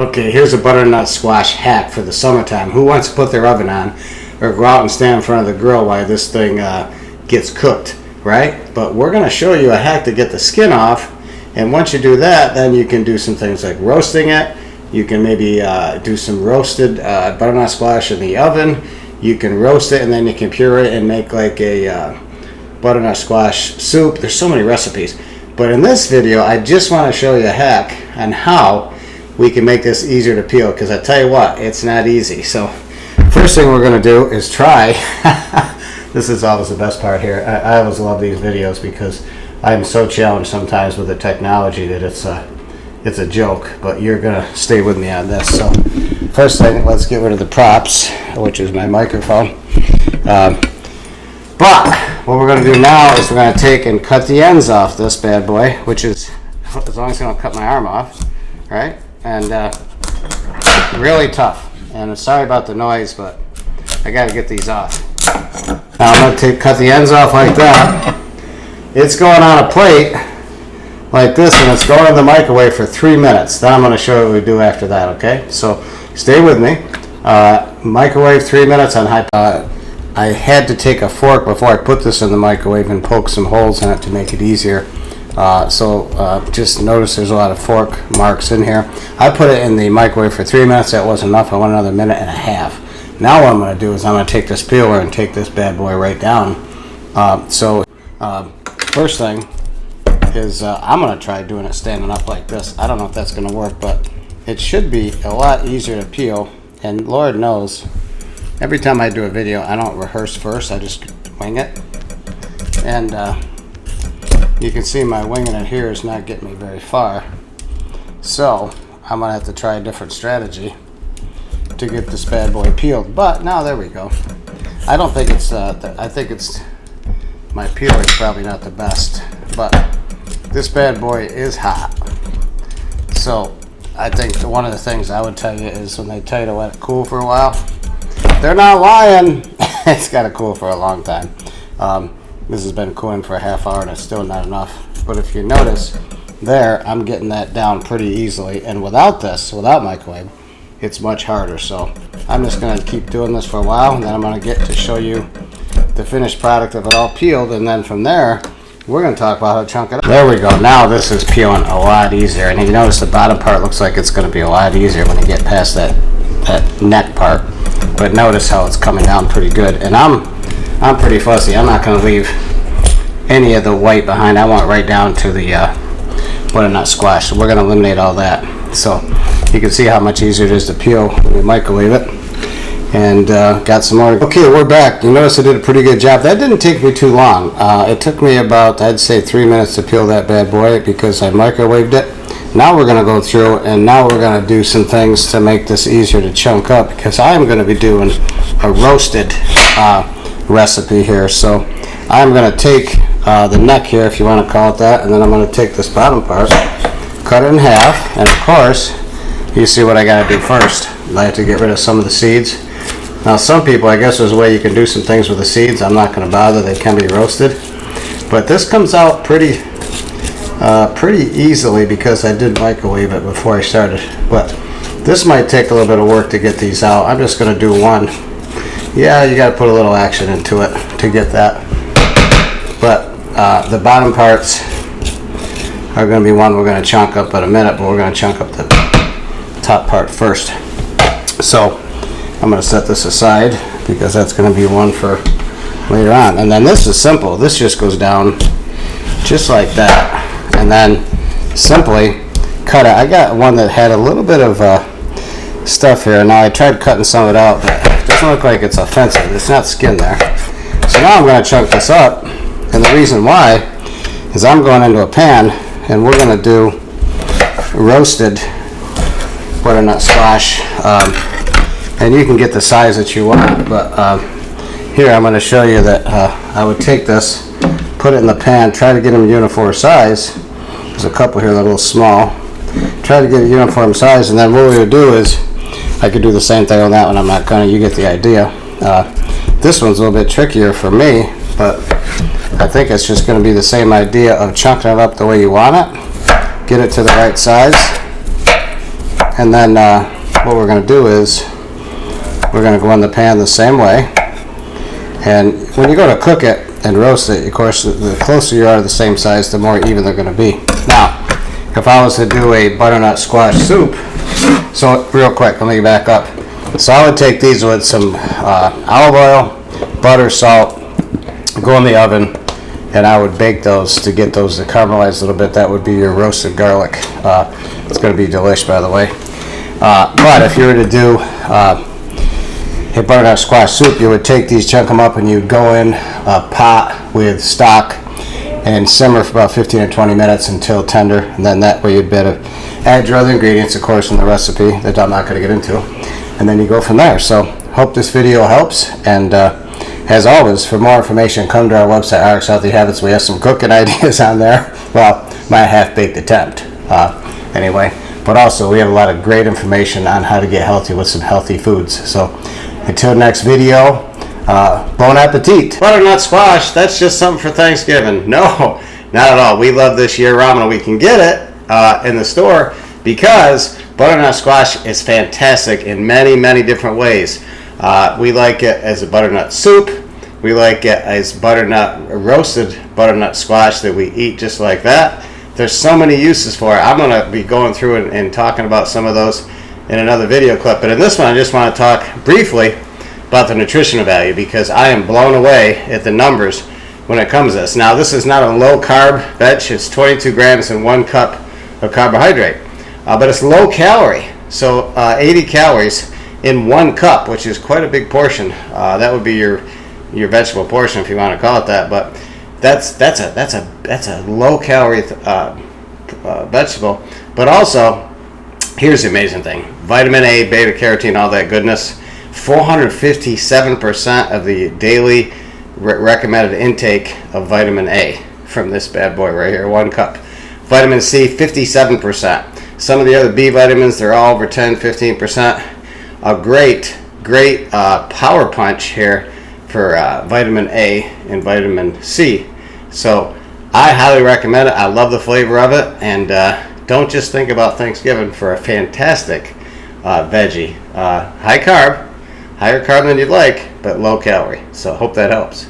Okay, here's a butternut squash hack for the summertime. Who wants to put their oven on or go out and stand in front of the grill while this thing gets cooked, right? But we're going to show you a hack to get the skin off, and once you do that, then you can do some things like roasting it. You can maybe do some roasted butternut squash in the oven. You can roast it, and then you can puree it and make like a butternut squash soup. There's so many recipes. But in this video, I just want to show you a hack on how we can make this easier to peel, because I tell you what, it's not easy. So first thing we're going to do is try this is always the best part here. I always love these videos because I am so challenged sometimes with the technology that it's a joke, but you're going to stay with me on this. So first thing, let's get rid of the props, which is my microphone. But what we're going to do now is we're going to take and cut the ends off this bad boy, which is, as long as I don't cut my arm off, right? And really tough. And sorry about the noise, but I got to get these off. Now I'm going to cut the ends off like that. It's going on a plate like this, and it's going in the microwave for 3 minutes. Then I'm going to show you what we do after that, okay? So stay with me. Microwave 3 minutes on high. I had to take a fork before I put this in the microwave and poke some holes in it to make it easier. Just notice there's a lot of fork marks in here. I put it in the microwave for 3 minutes. That wasn't enough. I want another minute and a half. Now what I'm going to do is I'm going to take this peeler and take this bad boy right down. First thing is I'm going to try doing it standing up like this. I don't know if that's going to work, but it should be a lot easier to peel. And Lord knows, every time I do a video, I don't rehearse first. I just wing it. And you can see my winging it here is not getting me very far. So I'm going to have to try a different strategy to get this bad boy peeled. But now there we go. I don't think it's, I think it's, my peeler is probably not the best. But this bad boy is hot. So I think one of the things I would tell you is when they tell you to let it cool for a while, they're not lying. It's got to cool for a long time. This has been cooling for a half hour and it's still not enough. But if you notice there, I'm getting that down pretty easily. And without this, without microwave, it's much harder. So I'm just going to keep doing this for a while, and then I'm going to get to show you the finished product of it all peeled. And then from there, we're going to talk about how to chunk it up. There we go. Now this is peeling a lot easier. And you notice the bottom part looks like it's going to be a lot easier when you get past that neck part. But notice how it's coming down pretty good. And I'm pretty fussy. I'm not going to leave any of the white behind. I want right down to the butternut squash. So we're going to eliminate all that. So you can see how much easier it is to peel when we microwave it. And got some more. Okay, we're back. You notice I did a pretty good job. That didn't take me too long. It took me about, I'd say, 3 minutes to peel that bad boy because I microwaved it. Now we're going to go through, and now we're going to do some things to make this easier to chunk up, because I'm going to be doing a roasted recipe here. So I'm going to take the neck here, if you want to call it that, and then I'm going to take this bottom part, cut it in half, and of course, you see what I got to do first. I have to get rid of some of the seeds. Now some people, I guess there's a way you can do some things with the seeds. I'm not going to bother. They can be roasted. But this comes out pretty easily because I did microwave it before I started. But this might take a little bit of work to get these out. I'm just going to do one. Yeah, you got to put a little action into it to get that. But the bottom parts are going to be one we're going to chunk up in a minute, but we're going to chunk up the top part first. So I'm going to set this aside because that's going to be one for later on. And then this is simple. This just goes down just like that. And then simply cut it. I got one that had a little bit of stuff here. Now I tried cutting some of it out, but it doesn't look like it's offensive. It's not skin there. So now I'm going to chunk this up. And the reason why is I'm going into a pan and we're going to do roasted butternut squash. And you can get the size that you want, but here I'm going to show you that I would take this, put it in the pan, try to get them uniform size. There's a couple here that are a little small. Try to get a uniform size, and then what we would do is, I could do the same thing on that one. I'm not going to, you get the idea. This one's a little bit trickier for me, but I think it's just going to be the same idea of chunking it up the way you want it. Get it to the right size. and then what we're going to do is we're going to go in the pan the same way. And when you go to cook it and roast it, of course, the closer you are to the same size, the more even they're going to be. Now, if I was to do a butternut squash soup, so real quick, let me back up. So I would take these with some olive oil, butter, salt, go in the oven, and I would bake those to get those to caramelize a little bit. That would be your roasted garlic. It's going to be delish, by the way. But if you were to do a butternut squash soup, you would take these, chunk them up, and you'd go in a pot with stock and simmer for about 15 or 20 minutes until tender. And then that way you'd better add your other ingredients, of course, in the recipe that I'm not going to get into. And then you go from there. So hope this video helps. And as always, for more information, come to our website, RxHealthyHabits. We have some cooking ideas on there. Well, my half-baked attempt, anyway. But also, we have a lot of great information on how to get healthy with some healthy foods. So until next video, bon appetit. Butternut squash, that's just something for Thanksgiving. No, not at all. We love this year-round, and we can get it in the store because butternut squash is fantastic in many, many different ways. We like it as a butternut soup. We like it as roasted butternut squash that we eat just like that. There's so many uses for it. I'm going to be going through and talking about some of those in another video clip. But in this one, I just want to talk briefly about the nutritional value because I am blown away at the numbers when it comes to this. Now, this is not a low-carb veg. It's 22 grams and 1 cup of carbohydrate. But it's low-calorie, so 80 calories in 1 cup, which is quite a big portion. That would be your vegetable portion, if you want to call it that. But that's a low-calorie vegetable. But also, here's the amazing thing: vitamin A, beta carotene, all that goodness. 457% of the daily recommended intake of vitamin A from this bad boy right here, 1 cup. Vitamin C, 57%. Some of the other B vitamins, they're all over 10-15%. A great power punch here for vitamin A and vitamin C. So I highly recommend it. I love the flavor of it, and don't just think about Thanksgiving for a fantastic veggie. Higher carb than you'd like, but low calorie. So hope that helps.